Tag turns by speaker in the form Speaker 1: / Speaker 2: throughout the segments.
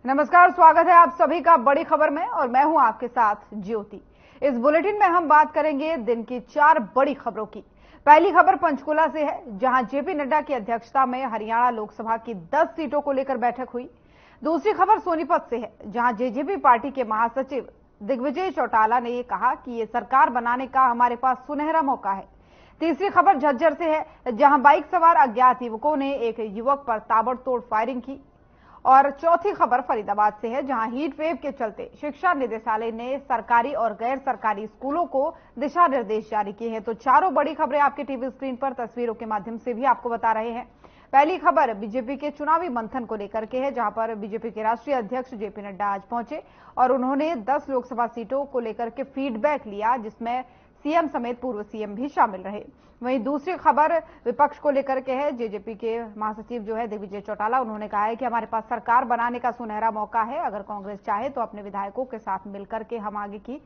Speaker 1: नमस्कार, स्वागत है आप सभी का बड़ी खबर में और मैं हूं आपके साथ ज्योति। इस बुलेटिन में हम बात करेंगे दिन की 4 बड़ी खबरों की। पहली खबर पंचकुला से है, जहां जेपी नड्डा की अध्यक्षता में हरियाणा लोकसभा की 10 सीटों को लेकर बैठक हुई। दूसरी खबर सोनीपत से है, जहां जेजेपी पार्टी के महासचिव दिग्विजय चौटाला ने कहा कि ये सरकार बनाने का हमारे पास सुनहरा मौका है। तीसरी खबर झज्जर से है, जहां बाइक सवार अज्ञात युवकों ने एक युवक पर ताबड़तोड़ फायरिंग की। और चौथी खबर फरीदाबाद से है, जहां हीट वेव के चलते शिक्षा निदेशालय ने सरकारी और गैर सरकारी स्कूलों को दिशा निर्देश जारी किए हैं। तो चारों बड़ी खबरें आपके टीवी स्क्रीन पर तस्वीरों के माध्यम से भी आपको बता रहे हैं। पहली खबर बीजेपी के चुनावी मंथन को लेकर के है, जहां पर बीजेपी के राष्ट्रीय अध्यक्ष जेपी नड्डा आज पहुंचे और उन्होंने 10 लोकसभा सीटों को लेकर के फीडबैक लिया, जिसमें सीएम समेत पूर्व सीएम भी शामिल रहे। वहीं दूसरी खबर विपक्ष को लेकर के है। जेजेपी के महासचिव जो है दिग्विजय चौटाला, उन्होंने कहा है कि हमारे पास सरकार बनाने का सुनहरा मौका है। अगर कांग्रेस चाहे तो अपने विधायकों के साथ मिलकर के हम आगे की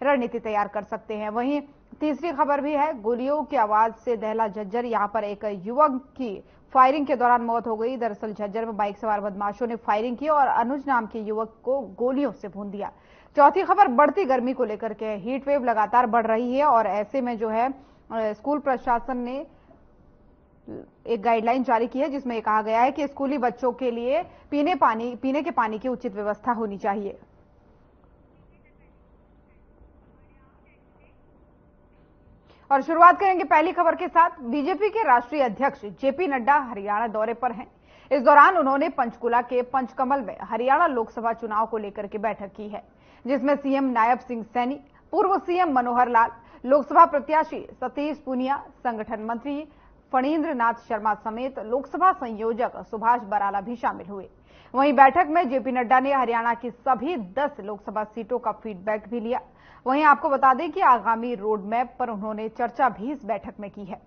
Speaker 1: रणनीति तैयार कर सकते हैं। वहीं तीसरी खबर भी है, गोलियों की आवाज से दहला झज्जर। यहां पर एक युवक की फायरिंग के दौरान मौत हो गई। दरअसल झज्जर में बाइक सवार बदमाशों ने फायरिंग की और अनुज नाम के युवक को गोलियों से भून दिया। चौथी खबर बढ़ती गर्मी को लेकर के, हीट वेव लगातार बढ़ रही है और ऐसे में जो है स्कूल प्रशासन ने एक गाइडलाइन जारी की है, जिसमें कहा गया है कि स्कूली बच्चों के लिए पीने के पानी की उचित व्यवस्था होनी चाहिए। और शुरुआत करेंगे पहली खबर के साथ। बीजेपी के राष्ट्रीय अध्यक्ष जेपी नड्डा हरियाणा दौरे पर हैं। इस दौरान उन्होंने पंचकुला के पंचकमल में हरियाणा लोकसभा चुनाव को लेकर के बैठक की है, जिसमें सीएम नायब सिंह सैनी, पूर्व सीएम मनोहर लाल, लोकसभा प्रत्याशी सतीश पूनिया, संगठन मंत्री फणींद्र नाथ शर्मा समेत लोकसभा संयोजक सुभाष बराला भी शामिल हुए। वहीं बैठक में जेपी नड्डा ने हरियाणा की सभी 10 लोकसभा सीटों का फीडबैक भी लिया। वहीं आपको बता दें कि आगामी रोड मैप पर उन्होंने चर्चा भी इस बैठक में की है।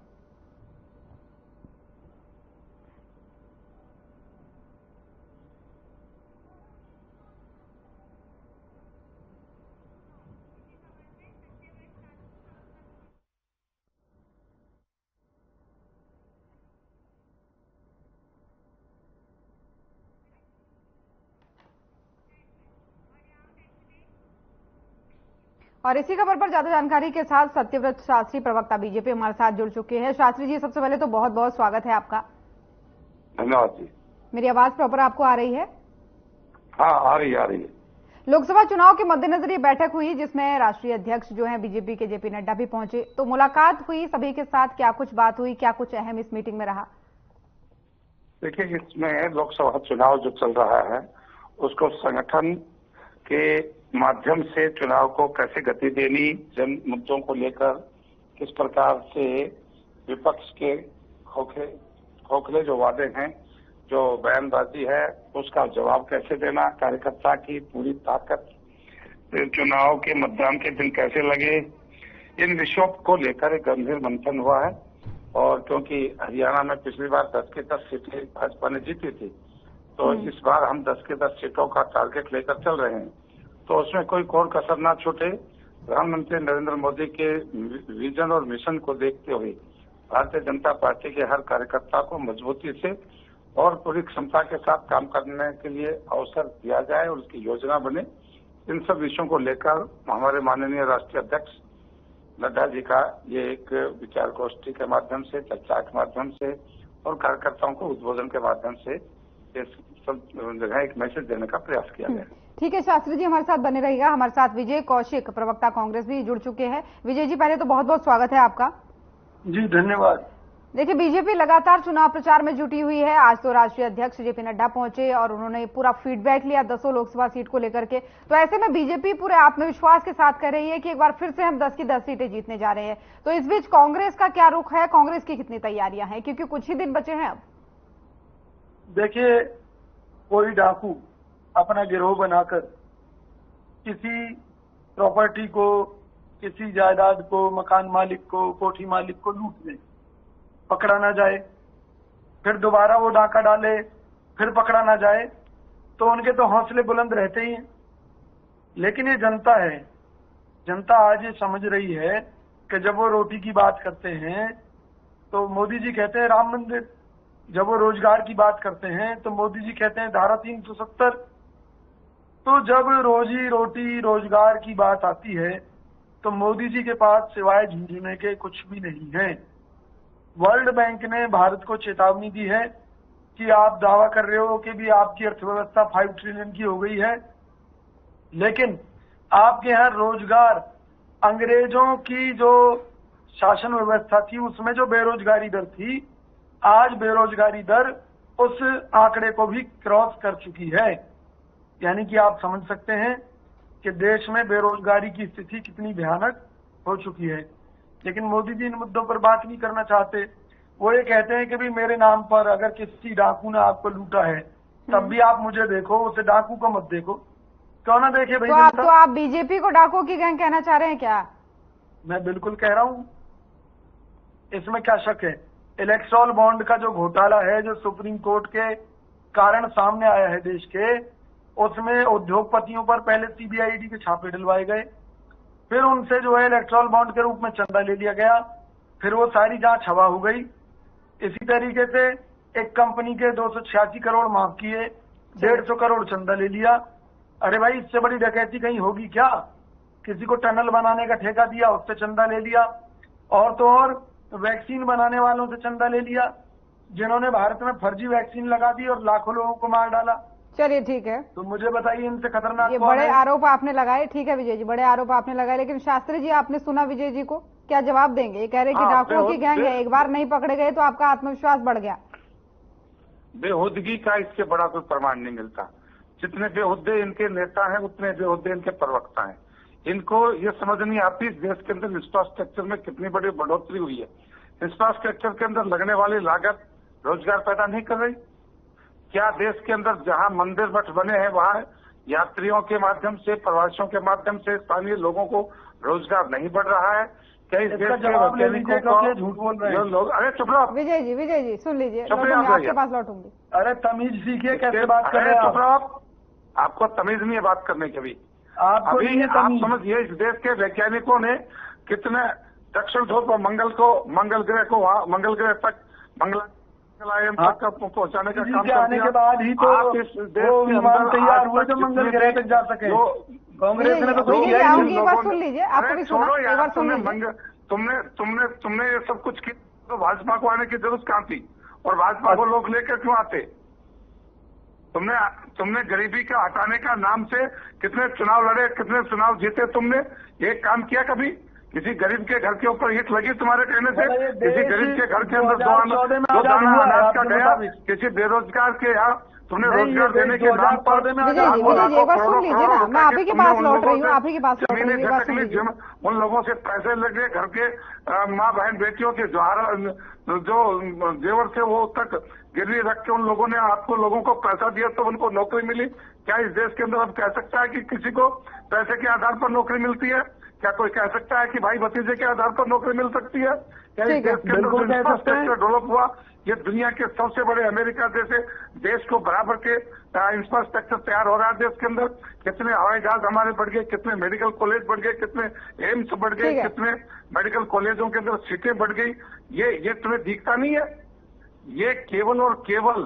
Speaker 1: और इसी खबर पर ज्यादा जानकारी के साथ सत्यव्रत शास्त्री, प्रवक्ता बीजेपी, हमारे साथ जुड़ चुके हैं। शास्त्री जी, सबसे पहले तो बहुत बहुत स्वागत है आपका।
Speaker 2: धन्यवाद जी।
Speaker 1: मेरी आवाज प्रॉपर आपको आ रही है?
Speaker 2: हाँ, आ रही है।
Speaker 1: लोकसभा चुनाव के मद्देनजर ये बैठक हुई, जिसमें राष्ट्रीय अध्यक्ष जो हैं बीजेपी के जेपी नड्डा भी पहुंचे। तो मुलाकात हुई सभी के साथ, क्या कुछ बात हुई, क्या कुछ अहम इस मीटिंग में रहा?
Speaker 2: देखिए, इसमें लोकसभा चुनाव जो चल रहा है उसको संगठन के माध्यम से चुनाव को कैसे गति देनी, जन मुद्दों को लेकर किस प्रकार से विपक्ष के खोखले जो वादे हैं, जो बयानबाजी है, उसका जवाब कैसे देना, कार्यकर्ता की पूरी ताकत चुनाव के मतदान के दिन कैसे लगे, इन विषयों को लेकर एक गंभीर मंथन हुआ है। और क्योंकि हरियाणा में पिछली बार 10 की 10 सीटें भाजपा ने जीती थी, तो इस बार हम 10 की 10 सीटों का टारगेट लेकर चल रहे हैं, तो उसमें कोई कोर कसर ना छूटे। प्रधानमंत्री नरेंद्र मोदी के विजन और मिशन को देखते हुए भारतीय जनता पार्टी के हर कार्यकर्ता को मजबूती से और पूरी क्षमता के साथ काम करने के लिए अवसर दिया जाए और उसकी योजना बने। इन सब विषयों को लेकर हमारे माननीय राष्ट्रीय अध्यक्ष नड्डा जी का ये एक विचार गोष्ठी के माध्यम से, चर्चा के माध्यम से और कार्यकर्ताओं को उद्बोधन के माध्यम से इस सब जगह एक मैसेज देने का प्रयास किया गया।
Speaker 1: ठीक है शास्त्री जी, हमारे साथ बने रहिएगा। हमारे साथ विजय कौशिक, प्रवक्ता कांग्रेस भी जुड़ चुके हैं। विजय जी, पहले तो बहुत बहुत स्वागत है आपका।
Speaker 3: जी धन्यवाद।
Speaker 1: देखिए, बीजेपी लगातार चुनाव प्रचार में जुटी हुई है। आज तो राष्ट्रीय अध्यक्ष जेपी नड्डा पहुंचे और उन्होंने पूरा फीडबैक लिया 10 लोकसभा सीट को लेकर के। तो ऐसे में बीजेपी पूरे आत्मविश्वास के साथ कह रही है कि एक बार फिर से हम 10 की 10 सीटें जीतने जा रहे हैं। तो इस बीच कांग्रेस का क्या रुख है, कांग्रेस की कितनी तैयारियां हैं, क्योंकि कुछ ही दिन बचे हैं अब?
Speaker 3: देखिए, कोई डाकू अपना गिरोह बनाकर किसी प्रॉपर्टी को, किसी जायदाद को, मकान मालिक को, कोठी मालिक को लूट ले, पकड़ा ना जाए, फिर दोबारा वो डाका डाले, फिर पकड़ा ना जाए, तो उनके तो हौसले बुलंद रहते ही हैं। लेकिन ये जनता है, जनता आज ये समझ रही है कि जब वो रोटी की बात करते हैं तो मोदी जी कहते हैं राम मंदिर, जब वो रोजगार की बात करते हैं तो मोदी जी कहते हैं धारा 370, तो जब रोजी रोटी रोजगार की बात आती है तो मोदी जी के पास सिवाय झूठने के कुछ भी नहीं है। वर्ल्ड बैंक ने भारत को चेतावनी दी है कि आप दावा कर रहे हो कि भी आपकी अर्थव्यवस्था 5 ट्रिलियन की हो गई है, लेकिन आपके यहाँ रोजगार, अंग्रेजों की जो शासन व्यवस्था थी उसमें जो बेरोजगारी दर थी, आज बेरोजगारी दर उस आंकड़े को भी क्रॉस कर चुकी है। यानी कि आप समझ सकते हैं कि देश में बेरोजगारी की स्थिति कितनी भयानक हो चुकी है। लेकिन मोदी जी इन मुद्दों पर बात नहीं करना चाहते। वो ये कहते हैं कि भी मेरे नाम पर अगर किसी डाकू ने आपको लूटा है तब भी आप मुझे देखो, उसे डाकू को मत देखो। क्यों ना देखे भाई?
Speaker 1: तो आप बीजेपी को डाकू की गैंग कहना चाह रहे हैं क्या? मैं
Speaker 3: बिल्कुल कह रहा हूं, इसमें क्या शक है। इलेक्टोरल बॉन्ड का जो घोटाला है, जो सुप्रीम कोर्ट के कारण सामने आया है देश के, उसमें उद्योगपतियों पर पहले सीबीआईडी के छापे डलवाए गए, फिर उनसे जो है इलेक्टोरल बॉन्ड के रूप में चंदा ले लिया गया, फिर वो सारी जांच हवा हो गई। इसी तरीके से एक कंपनी के 286 करोड़ माफ किए, 150 करोड़ चंदा ले लिया। अरे भाई, इससे बड़ी डकैती कहीं होगी क्या? किसी को टनल बनाने का ठेका दिया, उससे चंदा ले लिया, और तो और वैक्सीन बनाने वालों से चंदा ले लिया, जिन्होंने भारत में फर्जी वैक्सीन लगा दी और लाखों लोगों को मार डाला।
Speaker 1: चलिए ठीक है,
Speaker 3: तो मुझे बताइए इनसे खतरनाक
Speaker 1: ये बड़े आरोप आपने लगाए। ठीक है विजय जी, बड़े आरोप आपने लगाए, लेकिन शास्त्री जी आपने सुना विजय जी को, क्या जवाब देंगे? ये कह रहे कि डाकुओं की गैंग है, एक बार नहीं पकड़े गए तो आपका आत्मविश्वास बढ़ गया।
Speaker 2: बेहुदगी का इससे बड़ा कोई प्रमाण नहीं मिलता। जितने बेहुद्दे इनके नेता हैं उतने बेहुद्दे इनके प्रवक्ता हैं। इनको ये समझ नहीं आती इस देश के अंदर इंफ्रास्ट्रक्चर में कितनी बड़ी बढ़ोतरी हुई है। इंफ्रास्ट्रक्चर के अंदर लगने वाली लागत रोजगार पैदा नहीं कर रही। क्या देश के अंदर जहां मंदिर मठ बने हैं वहां यात्रियों के माध्यम से, प्रवासियों के माध्यम से स्थानीय लोगों को रोजगार नहीं बढ़ रहा है? क्या इस देश के वैज्ञानिकों को झूठ बोल रहे हैं लोग? अरे चुप रहो
Speaker 1: विजय जी सुन लीजिए, आपके पास लौटूंगी।
Speaker 3: अरे तमीज सीखिए, कैसे बात कर रहे हैं?
Speaker 2: चुप रहो, आपको तमीज नहीं है बात करने की। अभी आप समझिए, इस देश के वैज्ञानिकों ने कितने दक्षिण ध्रुव पर मंगल ग्रह तक मंगलायन तक पहुंचाने का काम
Speaker 3: आने के बाद ही तो आप इस देश के अंदर तैयार हुए जो मंगल ग्रह तक जा सके। कांग्रेस ने तो कुछ किया ही नहीं।
Speaker 1: एक बार सुन लीजिए, आपको भी सुना, एक बार सुन लीजिए।
Speaker 2: तुमने ये सब कुछ किया तो भाजपा को आने की जरूरत कहाँ थी? और भाजपा को लोग लेकर क्यों आते? तुमने गरीबी का हटाने का नाम से कितने चुनाव लड़े, कितने चुनाव जीते? तुमने एक काम किया कभी? किसी गरीब के घर के ऊपर ईंट लगी तुम्हारे कहने से? किसी गरीब के घर के अंदर दो दाना अनाज का गया? किसी बेरोजगार के यहाँ तुमने रोजगार देने के नाम पर
Speaker 1: एक बार सुन लीजिए ना, मैं आप ही के पास लौट रही हूँ, आप ही के पास लौट रही हूँ।
Speaker 2: उन लोगों से पैसे लगे, घर के माँ बहन बेटियों के जो जेवर थे वो तक गिरवी रख के उन लोगों ने आपको लोगों को पैसा दिया तो उनको नौकरी मिली। क्या इस देश के अंदर अब कह सकता है कि किसी को पैसे के आधार पर नौकरी मिलती है? क्या कोई कह सकता है कि भाई भतीजे के आधार पर नौकरी मिल सकती है? क्या इस देश के अंदर इंफ्रास्ट्रक्चर डेवलप हुआ, ये दुनिया के सबसे बड़े अमेरिका जैसे देश को बराबर के इंफ्रास्ट्रक्चर तैयार हो रहा है देश के अंदर? कितने हवाई जहाज हमारे बढ़ गए, कितने मेडिकल कॉलेज बढ़ गए, कितने एम्स बढ़ गए, कितने मेडिकल कॉलेजों के अंदर सीटें बढ़ गई। ये तुम्हें दिखता नहीं है? ये केवल और केवल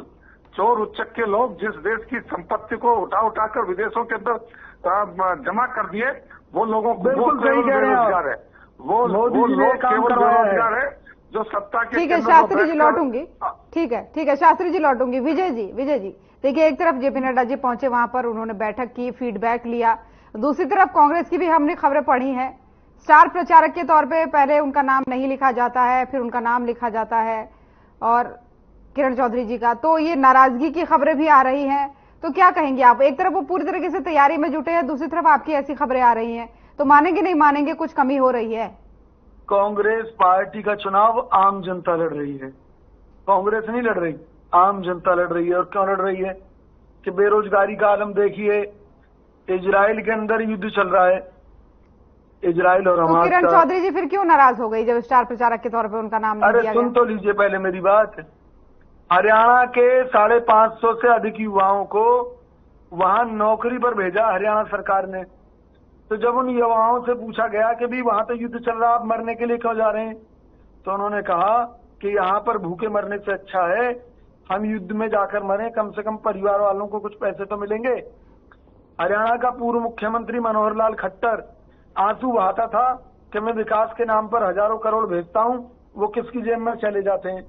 Speaker 2: चोर उच्चक के लोग जिस देश की संपत्ति को उठाकर विदेशों के अंदर जमा कर दिए, वो लोगों को
Speaker 3: बिल्कुल सही कह रहे हैं
Speaker 2: है। वो लोग केवल बेरोजगार है जो सत्ता के।
Speaker 1: ठीक है शास्त्री जी लौटूंगी, ठीक है शास्त्री जी लौटूंगी। विजय जी देखिए, एक तरफ जेपी नड्डा जी पहुंचे, वहां पर उन्होंने बैठक की, फीडबैक लिया। दूसरी तरफ कांग्रेस की भी हमने खबरें पढ़ी हैं, स्टार प्रचारक के तौर पे पहले उनका नाम नहीं लिखा जाता है, फिर उनका नाम लिखा जाता है, और किरण चौधरी जी का, तो ये नाराजगी की खबरें भी आ रही हैं। तो क्या कहेंगे आप? एक तरफ वो पूरी तरीके से तैयारी में जुटे हैं, दूसरी तरफ आपकी ऐसी खबरें आ रही हैं, तो मानेंगे नहीं मानेंगे, कुछ कमी हो रही है?
Speaker 3: कांग्रेस पार्टी का चुनाव आम जनता लड़ रही है, कांग्रेस नहीं लड़ रही, आम जनता लड़ रही है। और क्यों लड़ रही है? कि बेरोजगारी का आलम देखिए, इजराइल के अंदर युद्ध चल रहा है, इजराइल और हमारा।
Speaker 1: किरण चौधरी जी फिर क्यों नाराज हो गई जब स्टार प्रचारक के तौर पर उनका नाम नहीं दिया गया?
Speaker 3: सुन तो लीजिए पहले मेरी बात। हरियाणा के 550 से अधिक युवाओं को वहां नौकरी पर भेजा हरियाणा सरकार ने। तो जब उन युवाओं से पूछा गया कि भी वहां तो युद्ध चल रहा, आप मरने के लिए क्यों जा रहे हैं? तो उन्होंने कहा कि यहाँ पर भूखे मरने से अच्छा है हम युद्ध में जाकर मरें, कम से कम परिवार वालों को कुछ पैसे तो मिलेंगे। हरियाणा का पूर्व मुख्यमंत्री मनोहर लाल खट्टर आंसू बहाता था कि मैं विकास के नाम पर हजारों करोड़ भेजता हूं, वो किसकी जेब में चले जाते हैं।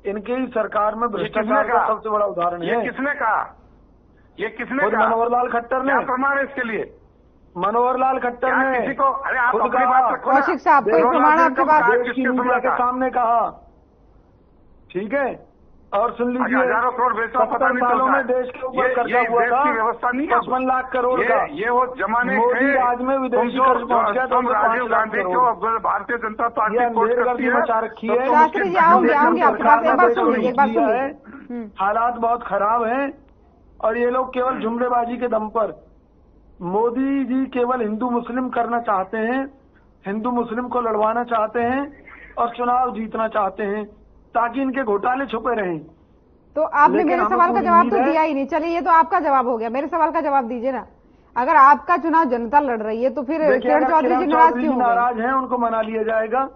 Speaker 3: इनके ही सरकार में भ्रष्टाचार का सबसे बड़ा उदाहरण है।
Speaker 2: ये किसने कहा? ये किसने कहा?
Speaker 3: मनोहर लाल खट्टर ने।
Speaker 2: क्या प्रमाण है इसके लिए?
Speaker 3: मनोहर लाल खट्टर ने
Speaker 2: किसी को? अरे आप
Speaker 3: खुद
Speaker 2: अपनी बात रखो ना।
Speaker 1: कौशिक साहब, कोई प्रमाण आपके पास?
Speaker 3: देश की मीडिया के सामने कहा, ठीक है। और सुन लीजिए,
Speaker 2: हजारों करोड़ बेचना पता
Speaker 3: 70
Speaker 2: नहीं
Speaker 3: सालों
Speaker 2: चलता
Speaker 3: में देश के ऊपर कर्जा
Speaker 2: ये
Speaker 3: हुआ
Speaker 2: देश
Speaker 3: था
Speaker 2: की व्यवस्था नहीं है।
Speaker 3: 55 लाख करोड़ का।
Speaker 2: ये वो जमाने
Speaker 3: मोदी
Speaker 2: थे।
Speaker 3: राज में विदेशी कर्ज पहुंच गया
Speaker 2: तुम
Speaker 3: 5
Speaker 2: राजीव
Speaker 3: लाख
Speaker 2: गांधी
Speaker 3: करोड़।
Speaker 2: को भारतीय जनता पार्टी
Speaker 3: ये
Speaker 2: कोर्ट करती
Speaker 3: अंधेरगर्दी
Speaker 2: है।
Speaker 3: मचा रखी है।
Speaker 1: शास्त्री जी आऊंगे आपके पास, एक बार सुन लीजिए, एक बार सुन लीजिए।
Speaker 3: हालात बहुत खराब हैं और ये लोग केवल जुमलेबाजी के दम पर, मोदी जी केवल हिंदू मुस्लिम करना चाहते हैं, हिंदू मुस्लिम को लड़वाना चाहते हैं और चुनाव जीतना चाहते हैं ताकि इनके घोटाले छुपे रहें।
Speaker 1: तो आपने मेरे सवाल का जवाब तो दिया ही नहीं। चलिए, ये तो आपका जवाब हो गया, मेरे सवाल का जवाब दीजिए ना। अगर आपका चुनाव जनता लड़ रही है तो फिर किरण चौधरी जी नाराज क्यों?
Speaker 3: नाराज हैं, उनको मना लिया जाएगा।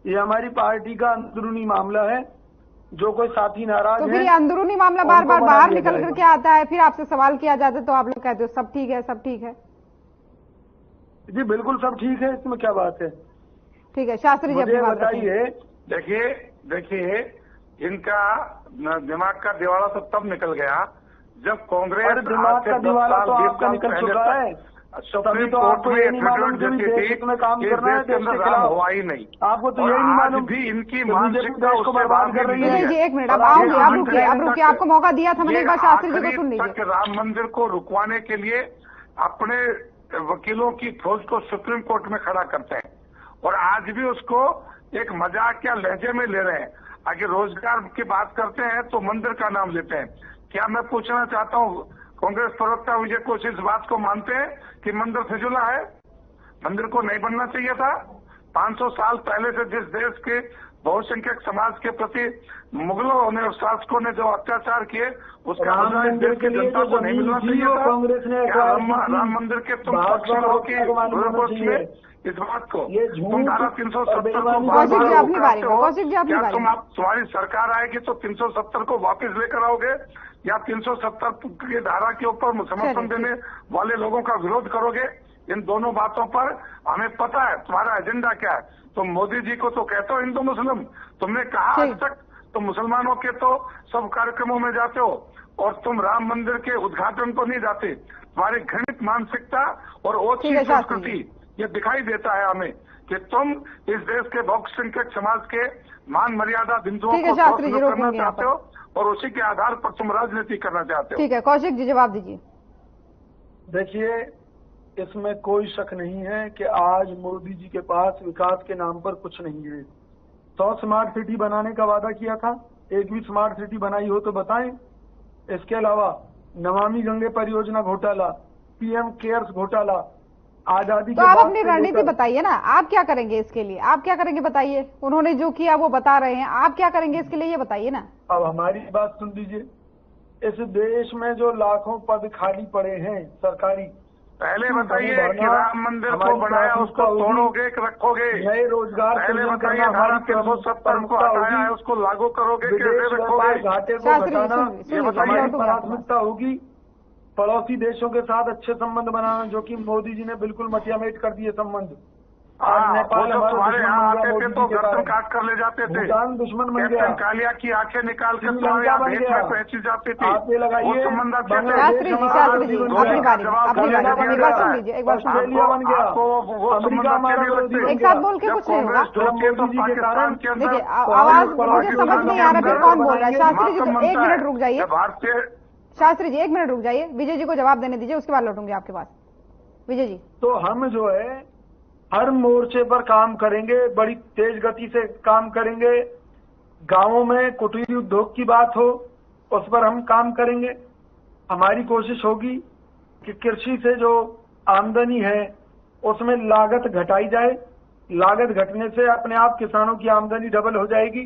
Speaker 3: ये हमारी पार्टी का अंदरूनी मामला है। जो कोई साथी नाराज
Speaker 1: तो फिर ये अंदरूनी मामला बार बार बाहर निकल करके आता है, फिर आपसे सवाल किया जाता है तो आप लोग कहते हो सब ठीक है, सब ठीक है।
Speaker 3: जी बिल्कुल सब ठीक है, इसमें क्या बात है।
Speaker 1: ठीक है, शास्त्री जी अपनी बात
Speaker 3: बताइए।
Speaker 2: देखिए इनका दिमाग का दिवाला तो तब निकल गया जब कांग्रेस
Speaker 3: दिमाग का दिवाला तो आपका निकल चुका है।
Speaker 2: सुप्रीम कोर्ट में एडमिट देती थी
Speaker 3: में काम
Speaker 2: कि
Speaker 3: करना है,
Speaker 2: देश के अंदर राम हुआ ही नहीं।
Speaker 3: आपको तो यही नहीं मालूम
Speaker 2: भी इनकी
Speaker 3: मानसिकता उसको बर्बाद कर रही है।
Speaker 1: जी एक मिनट, अब आऊंगी, अब रुकिए, आपको मौका दिया था मैंने, एक बार शास्त्री जी को सुन लीजिए।
Speaker 2: राम मंदिर को रुकवाने के लिए अपने वकीलों की फौज को सुप्रीम कोर्ट में खड़ा करते हैं और आज भी उसको एक मजाक या लहजे में ले रहे हैं। आगे रोजगार की बात करते हैं तो मंदिर का नाम लेते हैं। क्या मैं पूछना चाहता हूँ, कांग्रेस प्रवक्ता विजय कोश इस बात को मानते हैं कि मंदिर फिजूला है? मंदिर को नहीं बनना चाहिए था? 500 साल पहले से जिस देश के बहुसंख्यक समाज के प्रति मुगलों ने और शासकों ने जो अत्याचार किए उसका बदला देश की जनता को नहीं मिलना चाहिए था?
Speaker 3: कांग्रेस ने
Speaker 2: राम मंदिर के तुम पक्ष में हो कि इस बात को तुम धारा 370 को क्या तुम्हारी सरकार आएगी तो 370 को वापस लेकर आओगे या 370 की धारा के ऊपर समर्थन देने वाले लोगों का विरोध करोगे? इन दोनों बातों पर हमें पता है तुम्हारा एजेंडा क्या है। तुम मोदी जी को तो कहते हो हिंदू मुस्लिम, तुमने कहा आज तक तुम मुसलमानों के तो सब कार्यक्रमों में जाते हो और तुम राम मंदिर के उद्घाटन को नहीं जाते। तुम्हारी घृणित मानसिकता और ओछी संस्कृति ये दिखाई देता है हमें कि तुम इस देश के बहुसंख्यक समाज के मान मर्यादा बिंदुओं को करना चाहते हो और उसी के आधार पर तुम राजनीति करना चाहते हो।
Speaker 1: ठीक है, कौशिक जी जवाब दीजिए।
Speaker 3: देखिए, इसमें कोई शक नहीं है कि आज मोदी जी के पास विकास के नाम पर कुछ नहीं है। 100 स्मार्ट सिटी बनाने का वादा किया था, एक भी स्मार्ट सिटी बनाई हो तो बताएं। इसके अलावा नमामि गंगे परियोजना घोटाला, पीएम केयर्स घोटाला, आजादी
Speaker 1: तो आप अपनी रणनीति बताइए ना, आप क्या करेंगे इसके लिए? आप क्या करेंगे बताइए। उन्होंने जो किया वो बता रहे हैं, आप क्या करेंगे इसके लिए ये बताइए ना।
Speaker 3: अब हमारी बात सुन लीजिए। इस देश में जो लाखों पद खाली पड़े हैं सरकारी,
Speaker 2: पहले बताइए कि राम मंदिर को बनाया उसको तोड़ोगे कि रखोगे?
Speaker 3: नए रोजगार
Speaker 2: पहले बताइए, धारा 370 को हटाया है उसको लागू करोगे कि रखोगे?
Speaker 3: घाटे को घटाना हमारी प्राथमिकता होगी। पड़ोसी देशों के साथ अच्छे संबंध बनाना, जो कि मोदी जी ने बिल्कुल मटियामेट कर दिए संबंध।
Speaker 2: नेपाल तुम्हारे यहाँ आते थे तो गर्दन काट कर ले जाते थे।
Speaker 3: भूटान दुश्मन बन गया।
Speaker 2: कालिया की आंखें निकाल कर तुम्हारे यहाँ भेंट में पहुंची जाती थी।
Speaker 3: आप ये लगाइए,
Speaker 1: शास्त्री जी अपनी बात सुन लीजिए, एक बार
Speaker 3: ऑस्ट्रेलिया बन गया, अमेरिका हमारा विरोधी बन
Speaker 1: एक
Speaker 3: गया।
Speaker 1: साथ बोल के कुछ नहीं होगा।
Speaker 3: मोदी जी के कारण
Speaker 1: देखिए, आवाज मुझे समझ नहीं आ रहा फिर कौन बोल रहा है। शास्त्री जी एक मिनट रुक जाइए,
Speaker 2: भारतीय
Speaker 1: शास्त्री जी एक मिनट रुक जाइए, विजय जी को जवाब देने दीजिए, उसके बाद लौटूंगी आपके पास। विजय जी,
Speaker 3: तो हम जो है हर मोर्चे पर काम करेंगे, बड़ी तेज गति से काम करेंगे। गांवों में कुटीर उद्योग की बात हो उस पर हम काम करेंगे। हमारी कोशिश होगी कि कृषि से जो आमदनी है उसमें लागत घटाई जाए। लागत घटने से अपने आप किसानों की आमदनी डबल हो जाएगी,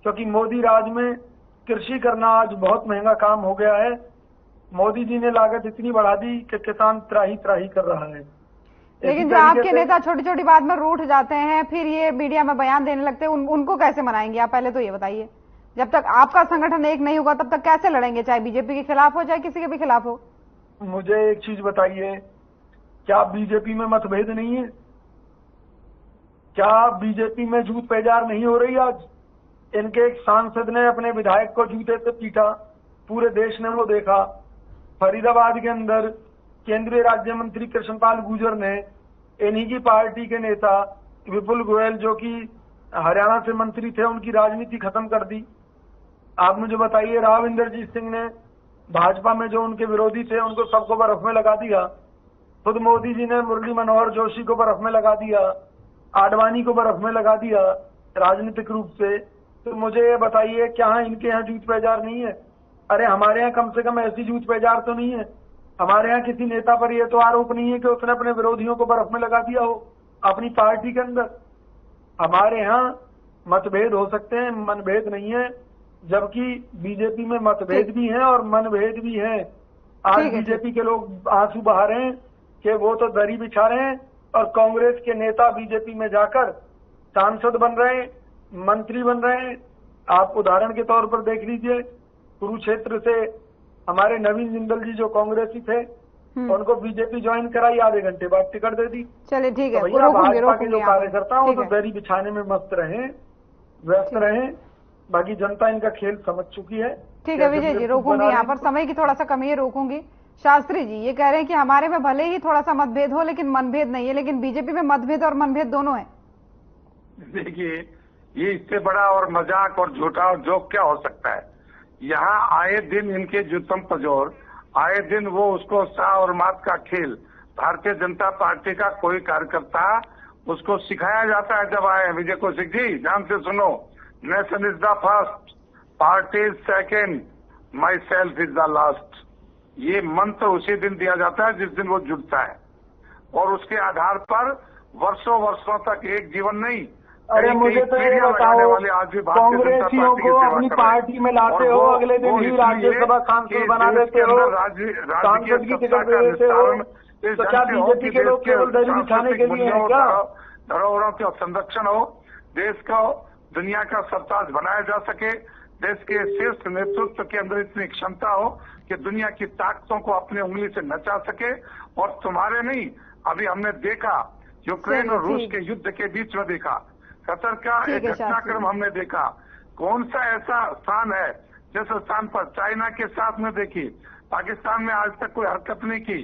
Speaker 3: क्योंकि मोदी राज में कृषि करना आज बहुत महंगा काम हो गया है। मोदी जी ने लागत इतनी बढ़ा दी कि किसान त्राही त्राही कर रहा है।
Speaker 1: लेकिन जो आपके नेता छोटी छोटी बात में रूठ जाते हैं, फिर ये मीडिया में बयान देने लगते हैं, उनको कैसे मनाएंगे आप? पहले तो ये बताइए। जब तक आपका संगठन एक नहीं होगा तब तक कैसे लड़ेंगे, चाहे बीजेपी के खिलाफ हो चाहे किसी के भी खिलाफ हो?
Speaker 3: मुझे एक चीज बताइए, क्या बीजेपी में मतभेद नहीं है? क्या बीजेपी में जूत पेजार नहीं हो रही? आज इनके एक सांसद ने अपने विधायक को जूते से पीटा, पूरे देश ने वो देखा। फरीदाबाद के अंदर केंद्रीय राज्य मंत्री कृष्णपाल गुर्जर ने इन्हीं की पार्टी के नेता विपुल गोयल, जो कि हरियाणा से मंत्री थे, उनकी राजनीति खत्म कर दी। आप मुझे बताइए, राव इंद्रजीत सिंह ने भाजपा में जो उनके विरोधी थे उनको सबको बर्फ में लगा दिया। खुद मोदी जी ने मुरली मनोहर जोशी को बर्फ में लगा दिया, आडवाणी को बर्फ में लगा दिया राजनीतिक रूप से। तो मुझे ये बताइए, क्या इनके यहाँ जूत पेजार नहीं है? अरे हमारे यहाँ कम से कम ऐसी जूत पेजार तो नहीं है। हमारे यहाँ किसी नेता पर यह तो आरोप नहीं है कि उसने अपने विरोधियों को बर्फ में लगा दिया हो अपनी पार्टी के अंदर। हमारे यहाँ मतभेद हो सकते हैं, मनभेद नहीं है, जबकि बीजेपी में मतभेद भी हैं और मनभेद भी हैं। आज बीजेपी के लोग आंसू बहा रहे हैं कि वो तो दरी बिछा रहे हैं, और कांग्रेस के नेता बीजेपी में जाकर सांसद बन रहे हैं, मंत्री बन रहे हैं। आप उदाहरण के तौर पर देख लीजिए, कुरुक्षेत्र से हमारे नवीन जिंदल जी जो कांग्रेसी थे, उनको बीजेपी ज्वाइन कराई, आधे घंटे बाद टिकट दे दी।
Speaker 1: चलिए ठीक है,
Speaker 3: तो भैया भाजपा के जो कार्यकर्ता हैं वो तो दरी बिछाने में मस्त रहे, व्यस्त रहे, बाकी जनता इनका खेल समझ चुकी है।
Speaker 1: ठीक है विजय जी, रोकूंगी यहाँ पर, समय की थोड़ा सा कमी है, रोकूंगी। शास्त्री जी ये कह रहे हैं कि हमारे में भले ही थोड़ा सा मतभेद हो लेकिन मनभेद नहीं है, लेकिन बीजेपी में मतभेद और मनभेद दोनों है।
Speaker 2: देखिए, ये इससे बड़ा और मजाक और झूठा और जोक क्या हो सकता है? यहाँ आए दिन इनके जुतम पजोर, आए दिन वो उसको सा और मात का खेल भारतीय जनता पार्टी का कोई कार्यकर्ता उसको सिखाया जाता है। जब आए विजय कौशिक जी, ध्यान से सुनो, nation is the first, party is second, my self is the last. ये मंत्र उसी दिन दिया जाता है जिस दिन वो जुड़ता है, और उसके आधार पर वर्षों वर्षों तक एक जीवन नहीं,
Speaker 3: अरे मुझे तो ये बताओ, कांग्रेसियों को अपनी पार्टी में लाते हो, अगले दिन ही राज्यसभा सांसद बना देते हो, सांसद की टिकट दे देते हो, तो क्या बीजेपी के लोग केवल दरी बिछाने के लिए हैं क्या?
Speaker 2: धरोहरों का संरक्षण हो, देश को दुनिया का सरताज बनाया जा सके, देश के शीर्ष नेतृत्व के अंदर इतनी क्षमता हो कि दुनिया की ताकतों को अपनी उंगली से नचा सके। और तुम्हारे नहीं, अभी हमने देखा यूक्रेन और रूस के युद्ध के बीच में देखा, कतर का एक घटनाक्रम हमने देखा। कौन सा ऐसा स्थान है जिस स्थान पर चाइना के साथ में देखी, पाकिस्तान में आज तक कोई हरकत नहीं की,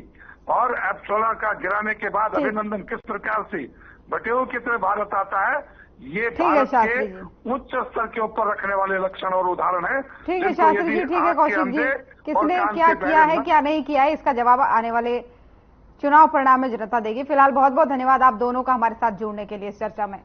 Speaker 2: और F-16 का गिराने के बाद अभिनंदन किस प्रकार से बटेऊ की तरह भारत आता है, ये भारत के उच्च स्तर के ऊपर रखने वाले लक्षण और उदाहरण है।
Speaker 1: ठीक है शास्त्री जी, ठीक है कौशिक जी, किसने क्या किया है क्या नहीं किया है, इसका जवाब आने वाले चुनाव परिणाम में जनता देगी। फिलहाल बहुत बहुत धन्यवाद आप दोनों का हमारे साथ जुड़ने के लिए इस चर्चा में।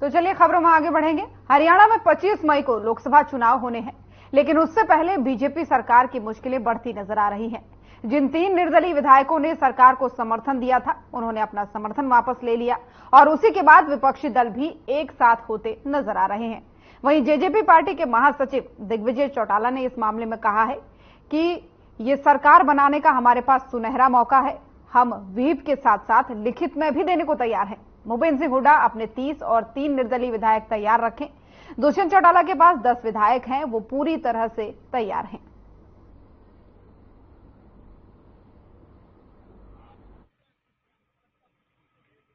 Speaker 1: तो चलिए खबरों में आगे बढ़ेंगे। हरियाणा में 25 मई को लोकसभा चुनाव होने हैं, लेकिन उससे पहले बीजेपी सरकार की मुश्किलें बढ़ती नजर आ रही हैं। जिन 3 निर्दलीय विधायकों ने सरकार को समर्थन दिया था, उन्होंने अपना समर्थन वापस ले लिया, और उसी के बाद विपक्षी दल भी एक साथ होते नजर आ रहे हैं। वहीं जेजेपी पार्टी के महासचिव दिग्विजय चौटाला ने इस मामले में कहा है कि ये सरकार बनाने का हमारे पास सुनहरा मौका है, हम व्हीप के साथ साथ लिखित में भी देने को तैयार हैं। भूपेंद्र सिंह हुड्डा अपने 30 और 3 निर्दलीय विधायक तैयार रखें। दुष्यंत चौटाला के पास 10 विधायक हैं, वो पूरी तरह से तैयार हैं।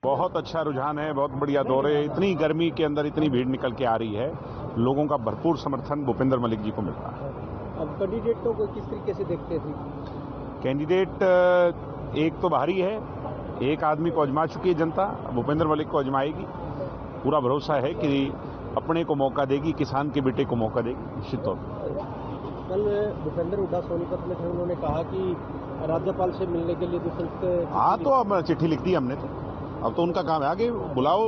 Speaker 4: बहुत अच्छा रुझान है, बहुत बढ़िया दौर है। इतनी गर्मी के अंदर इतनी भीड़ निकल के आ रही है, लोगों का भरपूर समर्थन भूपेंद्र मलिक जी को मिल रहा है।
Speaker 5: अब कैंडिडेटों को किस तरीके से देखते थे?
Speaker 4: कैंडिडेट एक तो बाहरी है, एक आदमी को आजमा चुकी है जनता, भूपेंद्र मलिक को आजमाएगी। पूरा भरोसा है कि अपने को मौका देगी, किसान के बेटे को मौका देगी निश्चित तौर पर।
Speaker 5: कल भूपेंद्र हुड्डा सोनीपत में थे, उन्होंने कहा कि राज्यपाल से मिलने के लिए
Speaker 4: हाँ, तो अब चिट्ठी लिख दी हमने, तो अब तो उनका काम है, आगे बुलाओ।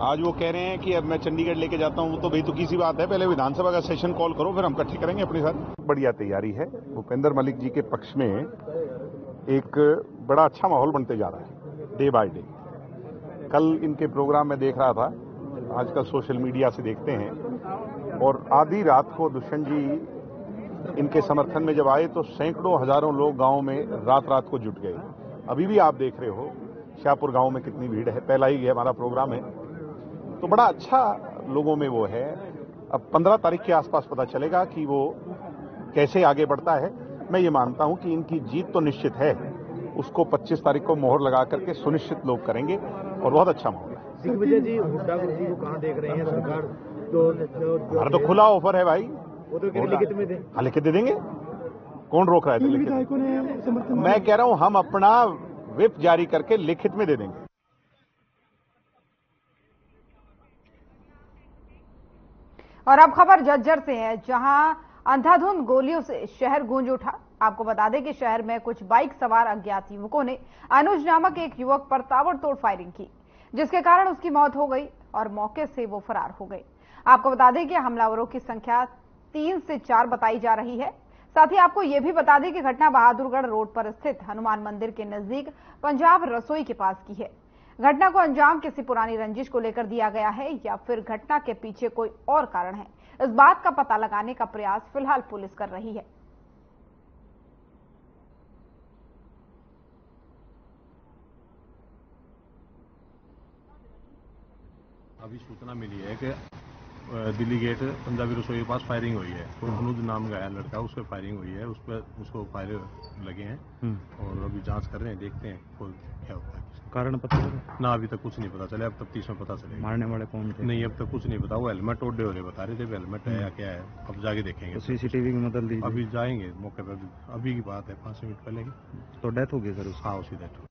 Speaker 4: आज वो कह रहे हैं कि अब मैं चंडीगढ़ लेके जाता हूं, तो बेतुकी सी बात है, पहले विधानसभा का सेशन कॉल करो, फिर हम इकट्ठे करेंगे अपने साथ। बढ़िया तैयारी है, भूपेंद्र मलिक जी के पक्ष में एक बड़ा अच्छा माहौल बनते जा रहा है डे बाय डे। कल इनके प्रोग्राम में देख रहा था, आजकल सोशल मीडिया से देखते हैं, और आधी रात को दुष्यंत जी इनके समर्थन में जब आए तो सैकड़ों हजारों लोग गांव में रात रात को जुट गए। अभी भी आप देख रहे हो शाहपुर गांव में कितनी भीड़ है, पहला ही हमारा प्रोग्राम है, तो बड़ा अच्छा लोगों में वो है। अब 15 तारीख के आसपास पता चलेगा कि वो कैसे आगे बढ़ता है। मैं ये मानता हूं कि इनकी जीत तो निश्चित है, उसको 25 तारीख को मोहर लगा करके सुनिश्चित लोग करेंगे और बहुत अच्छा माहौल है।
Speaker 5: दिग्विजय जी हुड्डा गुरु जी को कहाँ देख रहे हैं? सरकार
Speaker 4: हमारा तो खुला ऑफर है भाई,
Speaker 5: वो तो लिखित में दे।
Speaker 4: हाँ, लिखित दे देंगे, कौन रोक रहा है? लिखित मैं कह रहा हूं हम अपना व्हिप जारी करके लिखित में दे देंगे।
Speaker 1: और अब खबर झज्जर से है, जहां अंधाधुंध गोलियों से शहर गूंज उठा। आपको बता दें कि शहर में कुछ बाइक सवार अज्ञात युवकों ने अनुज नामक एक युवक पर ताबड़तोड़ फायरिंग की, जिसके कारण उसकी मौत हो गई और मौके से वो फरार हो गए। आपको बता दें कि हमलावरों की संख्या 3 से 4 बताई जा रही है। साथ ही आपको यह भी बता दें कि घटना बहादुरगढ़ रोड पर स्थित हनुमान मंदिर के नजदीक पंजाब रसोई के पास की है। घटना को अंजाम किसी पुरानी रंजिश को लेकर दिया गया है या फिर घटना के पीछे कोई और कारण है, इस बात का पता लगाने का प्रयास फिलहाल पुलिस कर रही है।
Speaker 6: अभी सूचना मिली है कि दिल्ली गेट पंजाबी रसोई के पास फायरिंग हुई है। कोई अनुज नाम का लड़का, उस पर फायरिंग हुई है, उस पर उसको फायर लगे हैं और अभी जांच कर रहे हैं, देखते हैं क्या होता है।
Speaker 7: कारण पता चला?
Speaker 6: ना अभी तक कुछ नहीं पता चला, अब तफ्तीश में पता चलेगा।
Speaker 7: मारने वाले कौन थे?
Speaker 6: नहीं, अब तक कुछ नहीं पता। वो हेलमेट ओढ़े हो बता रहे थे, हेलमेट है या क्या है, अब जाके देखेंगे।
Speaker 7: तो सीसीटीवी की मदद लीजिए।
Speaker 6: अभी जाएंगे मौके पर, अभी की बात है, 5 मिनट पहले की।
Speaker 7: तो डेथ हो गई सर?
Speaker 6: हाँ, उसी डेथ हो।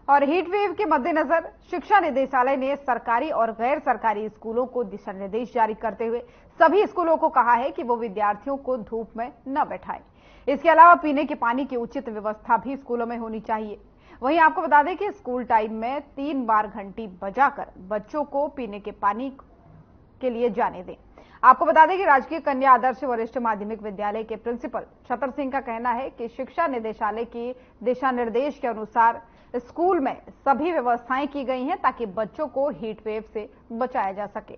Speaker 1: और हीट वेव के मद्देनजर शिक्षा निदेशालय ने सरकारी और गैर सरकारी स्कूलों को दिशा निर्देश जारी करते हुए सभी स्कूलों को कहा है कि वो विद्यार्थियों को धूप में न बैठाएं। इसके अलावा पीने के पानी की उचित व्यवस्था भी स्कूलों में होनी चाहिए। वहीं आपको बता दें कि स्कूल टाइम में 3 बार घंटी बजाकर बच्चों को पीने के पानी के लिए जाने दें। आपको बता दें कि राजकीय कन्या आदर्श वरिष्ठ माध्यमिक विद्यालय के प्रिंसिपल छतर सिंह का कहना है कि शिक्षा निदेशालय की दिशा निर्देश के अनुसार स्कूल में सभी व्यवस्थाएं की गई हैं ताकि बच्चों को हीट वेव से बचाया जा सके।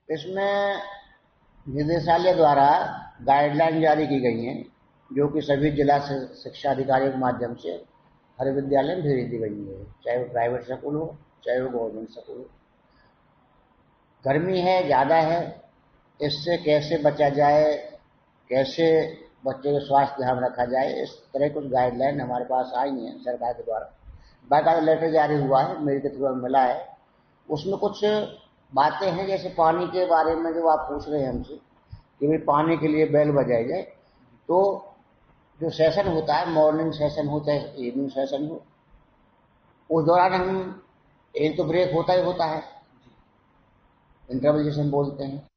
Speaker 8: इसमें निदेशालय द्वारा गाइडलाइन जारी की गई हैं, जो कि सभी जिला शिक्षा अधिकारियों के माध्यम से हर विद्यालय में भेज दी गई है, चाहे वो प्राइवेट स्कूल हो चाहे वो गवर्नमेंट स्कूल हो। गर्मी है, ज़्यादा है, इससे कैसे बचा जाए, कैसे बच्चे का स्वास्थ्य ध्यान रखा जाए, इस तरह कुछ गाइडलाइन हमारे पास आई हैं सरकार के द्वारा। बाकायदा लेटर जारी हुआ है, मेरे के थ्रू मिला है। उसमें कुछ बातें हैं, जैसे पानी के बारे में जो आप पूछ रहे हैं हमसे कि भाई पानी के लिए बेल बजाई जाए, तो जो सेशन होता है, मॉर्निंग सेशन हो चाहे इवनिंग सेशन हो, उस दौरान हम एक तो ब्रेक होता ही होता है, इंटरवल जिसे हम बोलते हैं।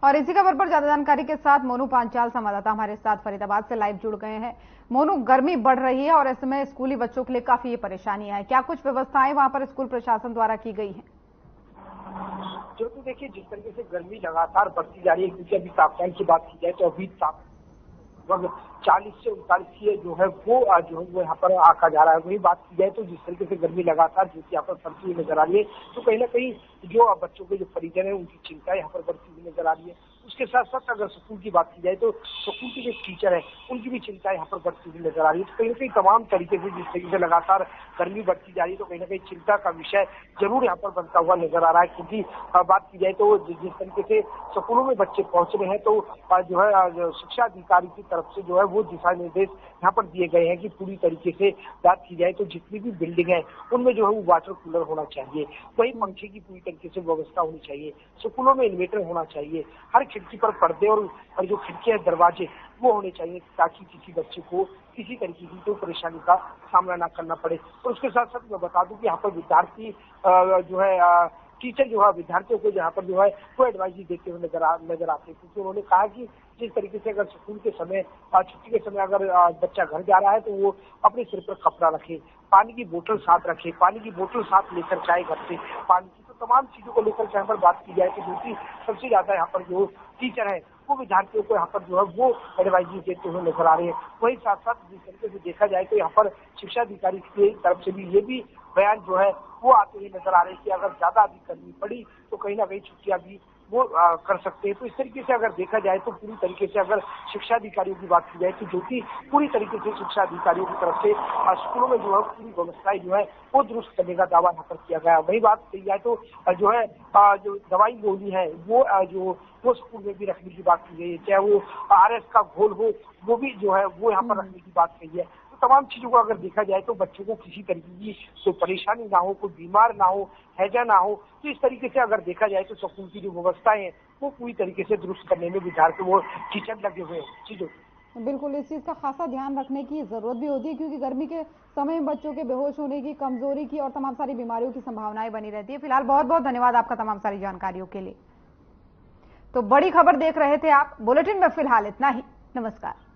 Speaker 1: और इसी खबर पर ज्यादा जानकारी के साथ मोनू पांचाल संवाददाता हमारे साथ फरीदाबाद से लाइव जुड़ गए हैं। मोनू, गर्मी बढ़ रही है और इसमें स्कूली बच्चों के लिए काफी ये परेशानी है, क्या कुछ व्यवस्थाएं वहां पर स्कूल प्रशासन द्वारा की गई हैं?
Speaker 9: जो तो देखिए, जिस तरीके से गर्मी लगातार बढ़ती जा रही है, क्योंकि अभी तापमान की बात की जाए तो अभी लगभग 40 से 39 जो है वो यहाँ पर आका जा रहा है। वही बात की जाए तो जिस तरीके से गर्मी लगातार जो यहाँ पर बढ़ती हुई नजर आ रही है, तो कहीं ना कहीं जो बच्चों के जो परिजन है उनकी चिंता यहाँ पर बढ़ती हुई नजर आ रही है। उसके साथ साथ अगर स्कूल की बात की जाए तो स्कूल के जो टीचर है उनकी भी चिंता यहाँ पर बढ़ती हुई नजर आ रही है। तो कहीं ना कहीं तमाम तरीके से जिस तरीके से लगातार गर्मी बढ़ती जा रही है, तो कहीं ना कहीं चिंता का विषय जरूर यहाँ पर बनता हुआ नजर आ रहा है। क्योंकि बात की जाए तो जिस तरीके से स्कूलों में बच्चे पहुंच रहे हैं, तो जो है शिक्षा अधिकारी की तरफ से जो है वो दिशा निर्देश यहाँ पर दिए गए हैं कि पूरी तरीके से बात की जाए तो जितनी भी बिल्डिंग है उनमें जो है वो वाटर कूलर होना चाहिए, वही पंखे की पूरी तरीके से व्यवस्था होनी चाहिए, स्कूलों में इन्वर्टर होना चाहिए, हर खिड़की पर पर्दे और जो खिड़कियां दरवाजे वो होने चाहिए, ताकि किसी बच्चे को किसी तरीके की कोई परेशानी का सामना ना करना पड़े। और उसके साथ साथ मैं बता दूं कि यहाँ पर विद्यार्थी जो है टीचर जो है विद्यार्थियों को यहाँ पर जो है वो एडवाइस देते हुए नजर आते हैं, क्योंकि उन्होंने कहा कि जिस तरीके से अगर स्कूल के समय छुट्टी के समय अगर बच्चा घर जा रहा है तो वो अपने सिर पर कपड़ा रखे, पानी की बोतल साथ रखे, पानी की बोतल साथ लेकर जाए घर से, पानी की तो तमाम चीजों को लेकर यहाँ पर बात की जाए तो दूसरी सबसे ज्यादा यहाँ पर जो टीचर है वो विद्यार्थियों को यहाँ पर जो है वो एडवाइस देते हुए नजर आ रहे हैं। वही साथ साथ जिस तरीके से देखा जाए तो यहाँ पर शिक्षा अधिकारी की तरफ से भी ये भी बयान जो है वो आते हुए नजर आ रहे हैं कि अगर ज्यादा अधिक गर्मी पड़ी तो कहीं ना कहीं छुट्टियां भी वो कर सकते हैं। तो इस तरीके से अगर देखा जाए तो पूरी तरीके से अगर शिक्षा अधिकारियों की बात की जाए तो जो कि पूरी तरीके से शिक्षा अधिकारियों की तरफ से स्कूलों में जो है पूरी व्यवस्थाएं जो है वो दुरुस्त करने का दावा यहाँ पर किया गया। वही बात कही जाए तो जो है जो दवाई गोली है वो स्कूल में भी रखने की बात की गई है, चाहे वो RS का घोल हो वो भी जो है वो यहाँ पर रखने की बात कही है। तो तमाम चीजों को अगर देखा जाए तो बच्चों को किसी तरीके की कोई परेशानी ना हो, कोई बीमार ना हो, हैजा ना हो, तो इस तरीके से अगर देखा जाए तो स्कूल की जो व्यवस्थाएं हैं वो पूरी तरीके से दुरुस्त करने में विद्यार्थी वो टीचर लगे हुए हैं। चीजों
Speaker 1: बिल्कुल इस चीज का खासा ध्यान रखने की जरूरत भी होती है, क्योंकि गर्मी के समय में बच्चों के बेहोश होने की, कमजोरी की और तमाम सारी बीमारियों की संभावनाएं बनी रहती है। फिलहाल बहुत बहुत धन्यवाद आपका तमाम सारी जानकारियों के लिए। तो बड़ी खबर देख रहे थे आप, बुलेटिन में फिलहाल इतना ही। नमस्कार।